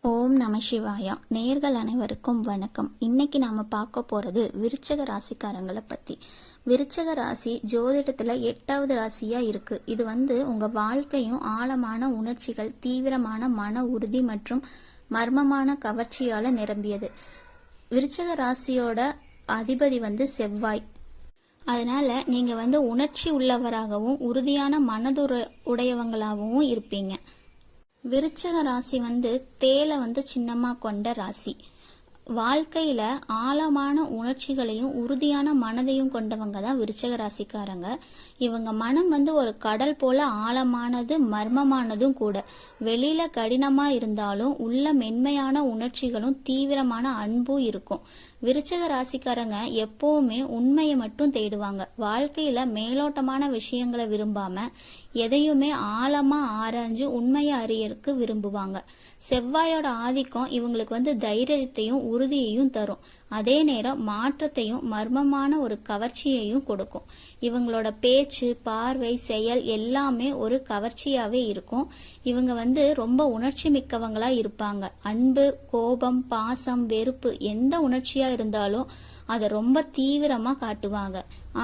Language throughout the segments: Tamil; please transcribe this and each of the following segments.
ஓம் நம சிவாயா. நேர்கள் அனைவருக்கும் வணக்கம். இன்னைக்கு நாம பார்க்க போறது விருச்சக ராசிக்காரங்களை பத்தி. விருச்சக ராசி ஜோதிடத்துல 8வது ராசியா இருக்கு. இது உங்க வாழ்க்கையும் ஆழமான உணர்ச்சிகள், தீவிரமான மன உறுதி மற்றும் மர்மமான கவர்ச்சியால நிரம்பியது. விருச்சக ராசியோட அதிபதி செவ்வாய். அதனால நீங்க உணர்ச்சி உள்ளவராகவும் உறுதியான உடையவங்களாகவும் இருப்பீங்க. விருச்சக ராசி தேலை சின்னமா கொண்ட ராசி. வாழ்க்கையில ஆழமான உணர்ச்சிகளையும் உறுதியான மனதையும் கொண்டவங்க தான் விருச்சக ராசிக்காரங்க. இவங்க மனம் ஒரு கடல் போல ஆழமானது, மர்மமானதும் கூட. வெளியில கடினமா இருந்தாலும் உள்ள மென்மையான உணர்ச்சிகளும் தீவிரமான அன்பும் இருக்கும். விருச்சக ராசிக்காரங்க எப்பவுமே உண்மையை மட்டும் தேடுவாங்க. வாழ்க்கையில மேலோட்டமான விஷயங்களை விரும்பாம எதையுமே ஆழமா ஆராய்ஞ்சு உண்மையை அறியறதுக்கு விரும்புவாங்க. செவ்வாயோட ஆதிக்கம் இவங்களுக்கு தைரியத்தையும் உறுதியையும் தரும். அதே நேரம் மாற்றத்தையும் மர்மமான ஒரு கவர்ச்சியையும் கொடுக்கும். இவங்களோட பேச்சு, பார்வை, செயல் எல்லாமே ஒரு கவர்ச்சியாவே இருக்கும். இவங்க ரொம்ப உணர்ச்சி மிக்கவங்களா இருப்பாங்க. அன்பு, கோபம், பாசம், வெறுப்பு எந்த உணர்ச்சியா இருந்தாலும் அதை ரொம்ப தீவிரமா காட்டுவாங்க.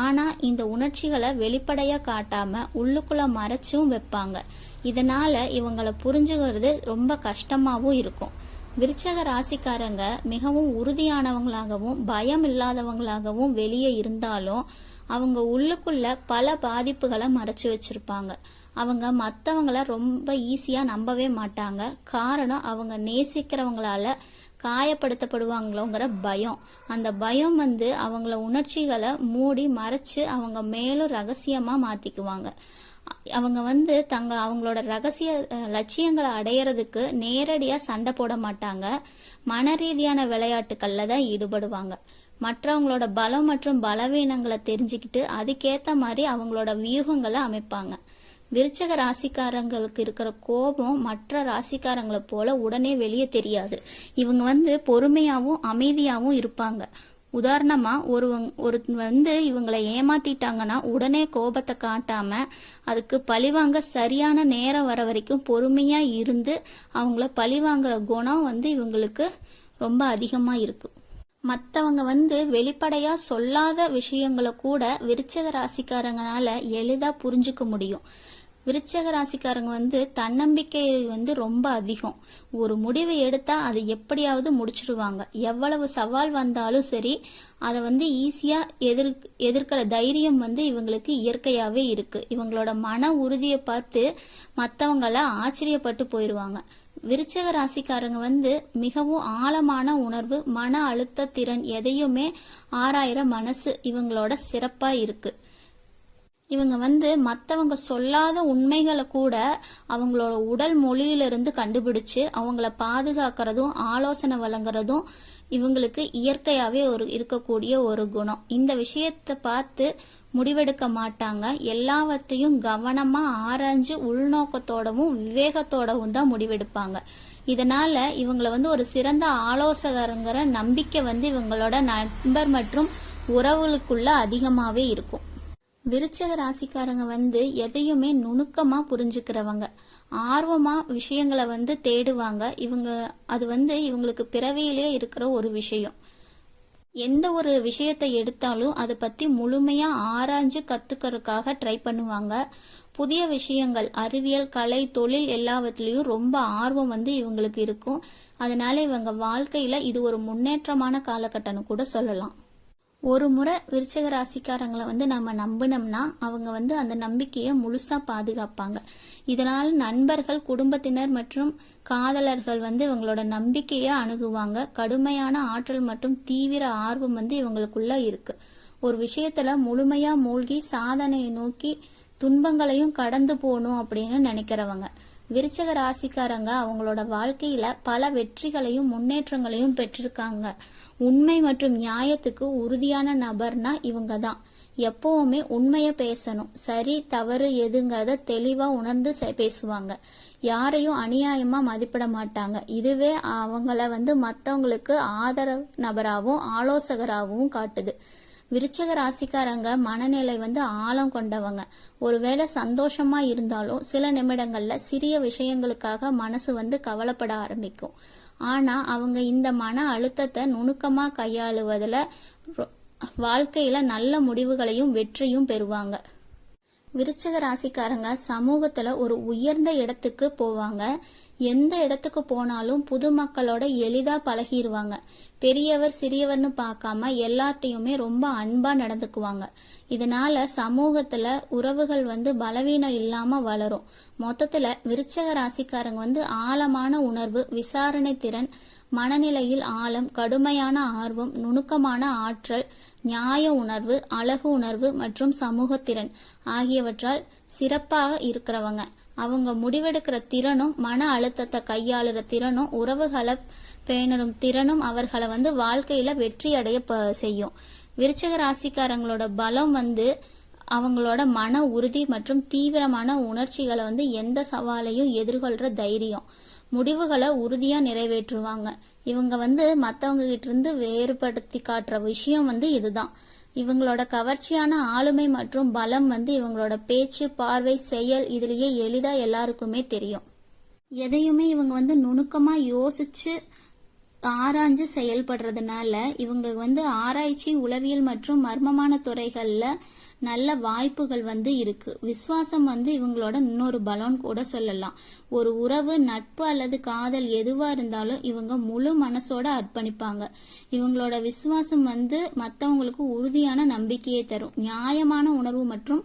ஆனா இந்த உணர்ச்சிகளை வெளிப்படையா காட்டாம உள்ளுக்குள்ள மறைச்சும் வைப்பாங்க. இதனால இவங்களை புரிஞ்சுக்கிறது ரொம்ப கஷ்டமாவும் இருக்கும். விருச்சக ராசிக்காரங்க மிகவும் உறுதியானவங்களாகவும் பயம் இல்லாதவங்களாகவும் வெளியே இருந்தாலும் அவங்க உள்ளுக்குள்ள பல பாதிப்புகளை மறைச்சு வச்சிருப்பாங்க. அவங்க மற்றவங்களை ரொம்ப ஈஸியா நம்பவே மாட்டாங்க. காரணம், அவங்க நேசிக்கிறவங்களால காயப்படுத்தப்படுவாங்களோங்கிற பயம். அந்த பயம் அவங்கள உணர்ச்சிகளை மூடி மறைச்சு அவங்க மேலும் ரகசியமா மாத்திக்குவாங்க. அவங்க அவங்களோட ரகசிய லட்சியங்களை அடையறதுக்கு நேரடியா சண்டை போட மாட்டாங்க. மன ரீதியான விளையாட்டுக்கள்ல தான் ஈடுபடுவாங்க. மற்றவங்களோட பலம் மற்றும் பலவீனங்களை தெரிஞ்சுக்கிட்டு அதுக்கேத்த மாதிரி அவங்களோட வியூகங்களை அமைப்பாங்க. விருச்சக ராசிக்காரங்களுக்கு இருக்கிற கோபம் மற்ற ராசிக்காரங்களை போல உடனே வெளியே தெரியாது. இவங்க பொறுமையாவும் அமைதியாவும் இருப்பாங்க. உதாரணமா ஒரு இவங்களை ஏமாத்திட்டாங்கன்னா உடனே கோபத்தை காட்டாம அதுக்கு பழிவாங்க சரியான நேரம் வர வரைக்கும் பொறுமையா இருந்து அவங்கள பழிவாங்குற குணம் இவங்களுக்கு ரொம்ப அதிகமா இருக்கு. மற்றவங்க வெளிப்படையா சொல்லாத விஷயங்களை கூட விருச்சக ராசிக்காரங்கனால எளிதா புரிஞ்சுக்க முடியும். விருச்சக ராசிக்காரங்க தன்னம்பிக்கை ரொம்ப அதிகம். ஒரு முடிவு எடுத்தா அதை எப்படியாவது முடிச்சிருவாங்க. எவ்வளவு சவால் வந்தாலும் சரி அதை ஈஸியா எதிர்க்கிற தைரியம் இவங்களுக்கு இயற்கையாவே இருக்கு. இவங்களோட மன உறுதியை பார்த்து மற்றவங்கள ஆச்சரியப்பட்டு போயிருவாங்க. விருச்சக ராசிக்காரங்க மிகவும் ஆழமான உணர்வு, மன அழுத்த திறன், எதையுமே ஆராயிர மனசு இவங்களோட சிறப்பா இருக்கு. இவங்க மற்றவங்க சொல்லாத உண்மைகளை கூட அவங்களோட உடல் மொழியிலிருந்து கண்டுபிடிச்சு அவங்கள பாதுகாக்கிறதும் ஆலோசனை வழங்குறதும் இவங்களுக்கு இயற்கையாவே இருக்கக்கூடிய ஒரு குணம். இந்த விஷயத்தை பார்த்து முடிவெடுக்க மாட்டாங்க. எல்லாவற்றையும் கவனமா ஆராய்ஞ்சு உள்நோக்கத்தோடவும் விவேகத்தோடவும் தான் முடிவெடுப்பாங்க. இதனால இவங்களை ஒரு சிறந்த ஆலோசகருங்கிற நம்பிக்கை இவங்களோட நண்பர் மற்றும் உறவுகளுக்குள்ள அதிகமாவே இருக்கும். விருச்சக ராசிக்காரங்க எதையுமே நுணுக்கமா புரிஞ்சுக்கிறவங்க. ஆர்வமா விஷயங்களை தேடுவாங்க. அது இவங்களுக்கு பிறவியிலே இருக்கிற ஒரு விஷயம். எந்த ஒரு விஷயத்தை எடுத்தாலும் அதை பத்தி முழுமையா ஆராய்ஞ்சு கத்துக்கிறதுக்காக ட்ரை பண்ணுவாங்க. புதிய விஷயங்கள், அறிவியல், கலை, தொழில் எல்லாவற்றிலையும் ரொம்ப ஆர்வம் இவங்களுக்கு இருக்கும். அதனால இவங்க வாழ்க்கையில இது ஒரு முன்னேற்றமான காலகட்டம்னு கூட சொல்லலாம். ஒரு முறை விருச்சக ராசிக்காரங்களை நம்ம நம்பினோம்னா அவங்க அந்த நம்பிக்கையை முழுசா பாதுகாப்பாங்க. இதனால் நண்பர்கள், குடும்பத்தினர் மற்றும் காதலர்கள் இவங்களோட நம்பிக்கையை அணுகுவாங்க. கடுமையான ஆற்றல் மற்றும் தீவிர ஆர்வம் இவங்களுக்குள்ள இருக்கு. ஒரு விஷயத்துல முழுமையா மூழ்கி சாதனையை நோக்கி துன்பங்களையும் கடந்து போகணும் அப்படின்னு நினைக்கிறவங்க. விருச்சக ராசிக்காரங்க அவங்களோட வாழ்க்கையில பல வெற்றிகளையும் முன்னேற்றங்களையும் பெற்றிருக்காங்க. உண்மை மற்றும் நியாயத்துக்கு உறுதியான நபர்னா இவங்க தான். எப்பவுமே உண்மைய பேசணும். சரி தவறு எதுங்கிறத தெளிவா உணர்ந்து பேசுவாங்க. யாரையும் அநியாயமா மதிப்பிட மாட்டாங்க. இதுவே அவங்கள மற்றவங்களுக்கு ஆதரவு நபராகவும் ஆலோசகராகவும் காட்டுது. விருச்சிக ராசிக்காரங்க மனநிலை வந்து ஆழம் கொண்டவங்க. ஒருவேளை சந்தோஷமா இருந்தாலும் சில நிமிடங்கள்ல சிறிய விஷயங்களுக்காக மனசு வந்து கவலைப்பட ஆரம்பிக்கும். ஆனா அவங்க இந்த மன அழுத்தத்தை நுணுக்கமா கையாளுவதுல வாழ்க்கையில நல்ல முடிவுகளையும் வெற்றியும் பெறுவாங்க. விருச்சிக ராசிக்காரங்க சமூகத்துல ஒரு உயர்ந்த இடத்துக்கு போவாங்க. எந்த இடத்துக்கு போனாலும் புது மக்களோட எளிதா பழகிடுவாங்க. பெரியவர் சிறியவர்னு பார்க்காம எல்லார்ட்டையுமே ரொம்ப அன்பா நடந்துக்குவாங்க. இதனால சமூகத்துல உறவுகள் வந்து பலவீனம் இல்லாம வளரும். மொத்தத்துல விருச்சிக ராசிக்காரங்க வந்து ஆழமான உணர்வு, விசாரணை திறன், மனநிலையில் ஆழம், கடுமையான ஆர்வம், நுணுக்கமான ஆற்றல், நியாய உணர்வு, அழகு உணர்வு மற்றும் சமூகத்திறன் ஆகியவற்றால் சிறப்பாக இருக்கிறவங்க. அவங்க முடிவெடுக்கிற திறனும், மன அழுத்தத்தை கையாளுற திறனும், உறவுகளை பேணரும் திறனும் அவர்களை வந்து வாழ்க்கையில வெற்றி அடைய செய்யும். விருச்சிக ராசிக்காரங்களோட பலம் வந்து அவங்களோட மன உறுதி மற்றும் தீவிரமான உணர்ச்சிகளை வந்து எந்த சவாலையும் எதிர்கொள்ற தைரியம். முடிவுகளை உறுதியா நிறைவேற்றுவாங்க. இவங்க வந்து மற்றவங்க கிட்ட இருந்து வேறுபடுத்தி காட்டுற விஷயம் வந்து இதுதான். இவங்களோட கவர்ச்சியான ஆளுமை மற்றும் பலம் வந்து இவங்களோட பேச்சு, பார்வை, செயல் இதுலயே எளிதா எல்லாருக்குமே தெரியும். எதையுமே இவங்க வந்து நுணுக்கமா யோசிச்சு ஆராய்ஞ்சு செயல்படுறதுனால இவங்களுக்கு வந்து ஆராய்ச்சி, உளவியல் மற்றும் மர்மமான துறைகள்ல நல்ல வாய்ப்புகள் வந்து இருக்கு. விசுவாசம் வந்து இவங்களோட இன்னொரு பலம் கூட சொல்லலாம். ஒரு உறவு, நட்பு அல்லது காதல் எதுவா இருந்தாலும் இவங்க முழு மனசோட அர்ப்பணிப்பாங்க. இவங்களோட விசுவாசம் வந்து மற்றவங்களுக்கு உறுதியான நம்பிக்கையை தரும். நியாயமான உணர்வு மற்றும்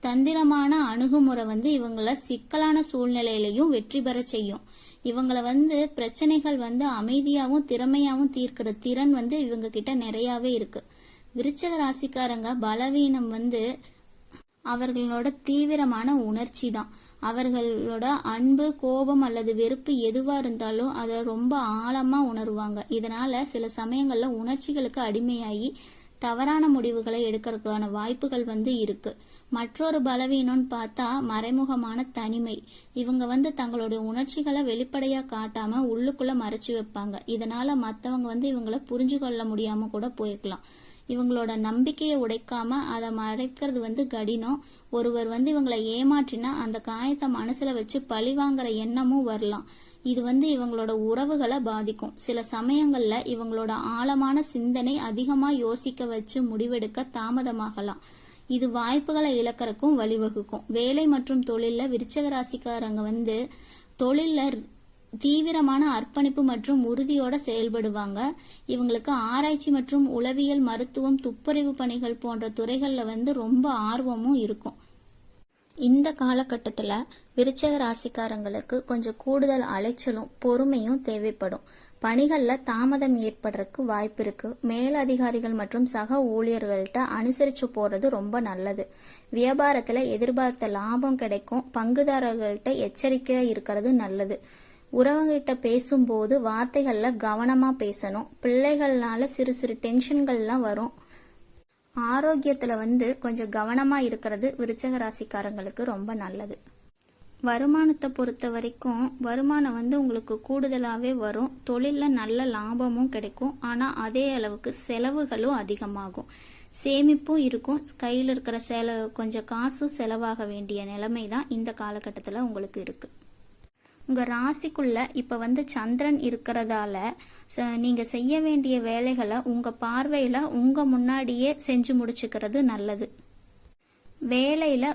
தந்திரமான அணுகுமுறை வந்து இவங்கள சிக்கலான சூழ்நிலையிலையும் வெற்றி பெற செய்யும். இவங்களை வந்து பிரச்சனைகள் வந்து அமைதியாவும் திறமையாவும் தீர்க்கிற திறன் வந்து இவங்க கிட்ட நிறையவே இருக்கு. விருச்சிக ராசிக்காரங்க பலவீனம் வந்து அவர்களோட தீவிரமான உணர்ச்சி தான். அவர்களோட அன்பு, கோபம் அல்லது வெறுப்பு எதுவா இருந்தாலும் அதை ரொம்ப ஆழமா உணர்வாங்க. இதனால சில சமயங்கள்ல உணர்ச்சிகளுக்கு அடிமையாகி தவறான முடிவுகளை எடுக்கிறதுக்கான வாய்ப்புகள் வந்து இருக்கு. மற்றொரு பலவீனம்னு பார்த்தா மறைமுகமான தனிமை. இவங்க வந்து தங்களுடைய உணர்ச்சிகளை வெளிப்படையா காட்டாம உள்ளுக்குள்ள மறைச்சு வைப்பாங்க. இதனால மற்றவங்க வந்து இவங்களை புரிஞ்சு கொள்ள முடியாம கூட போயிருக்கலாம். இவங்களோட நம்பிக்கையை உடைக்காம அதை மறைக்கிறது வந்து கடினம். ஒருவர் வந்து இவங்களை ஏமாற்றினா அந்த காயத்தை மனசுல வச்சு பழி வாங்குற எண்ணமும் வரலாம். இது வந்து இவங்களோட உறவுகளை பாதிக்கும். சில சமயங்கள்ல இவங்களோட ஆழமான சிந்தனை அதிகமா யோசிக்க வச்சு முடிவெடுக்க தாமதமாகலாம். இது வாய்ப்புகளை இழக்கறக்கும் வழிவகுக்கும். வேலை மற்றும் தொழில்ல விருச்சிக ராசிக்காரங்க வந்து தொழில்ல தீவிரமான அர்ப்பணிப்பு மற்றும் உறுதியோட செயல்படுவாங்க. இவங்களுக்கு ஆராய்ச்சி மற்றும் உளவியல், மருத்துவம், துப்புரவு பணிகள் போன்ற துறைகள்ல வந்து ரொம்ப ஆர்வமும் இருக்கும். இந்த காலகட்டத்துல விருச்சிக ராசிக்காரங்களுக்கு கொஞ்சம் கூடுதல் அலைச்சலும் பொறுமையும் தேவைப்படும். பணிகள்ல தாமதம் ஏற்படுறதுக்கு வாய்ப்பு இருக்கு. மேலதிகாரிகள் மற்றும் சக ஊழியர்கள்ட்ட அனுசரிச்சு போறது ரொம்ப நல்லது. வியாபாரத்துல எதிர்பார்த்த லாபம் கிடைக்கும். பங்குதாரர்கள்ட்ட எச்சரிக்கையா இருக்கிறது நல்லது. உறவுகிட்ட பேசும்போது வார்த்தைகள்ல கவனமா பேசணும். பிள்ளைகள்னால சிறு சிறு டென்ஷன்கள்லாம் வரும். ஆரோக்கியத்துல வந்து கொஞ்சம் கவனமா இருக்கிறது விருச்சிக ராசிக்காரங்களுக்கு ரொம்ப நல்லது. வருமானத்தை பொறுத்த வரைக்கும் வருமானம் வந்து உங்களுக்கு கூடுதலாவே வரும். தொழில்ல நல்ல லாபமும் கிடைக்கும். ஆனா அதே அளவுக்கு செலவுகளும் அதிகமாகும். சேமிப்பும் இருக்கும். கையில் இருக்கிற கொஞ்சம் காசும் செலவாக வேண்டிய நிலைமை தான் இந்த காலகட்டத்துல உங்களுக்கு இருக்கு. உங்க ராசிக்குள்ள இப்ப வந்து சந்திரன் இருக்கிறதால நீங்க செய்ய வேண்டிய வேலைகளை உங்க பார்வையில உங்க முன்னாடியே செஞ்சு முடிச்சுக்கிறது நல்லது. வேலையில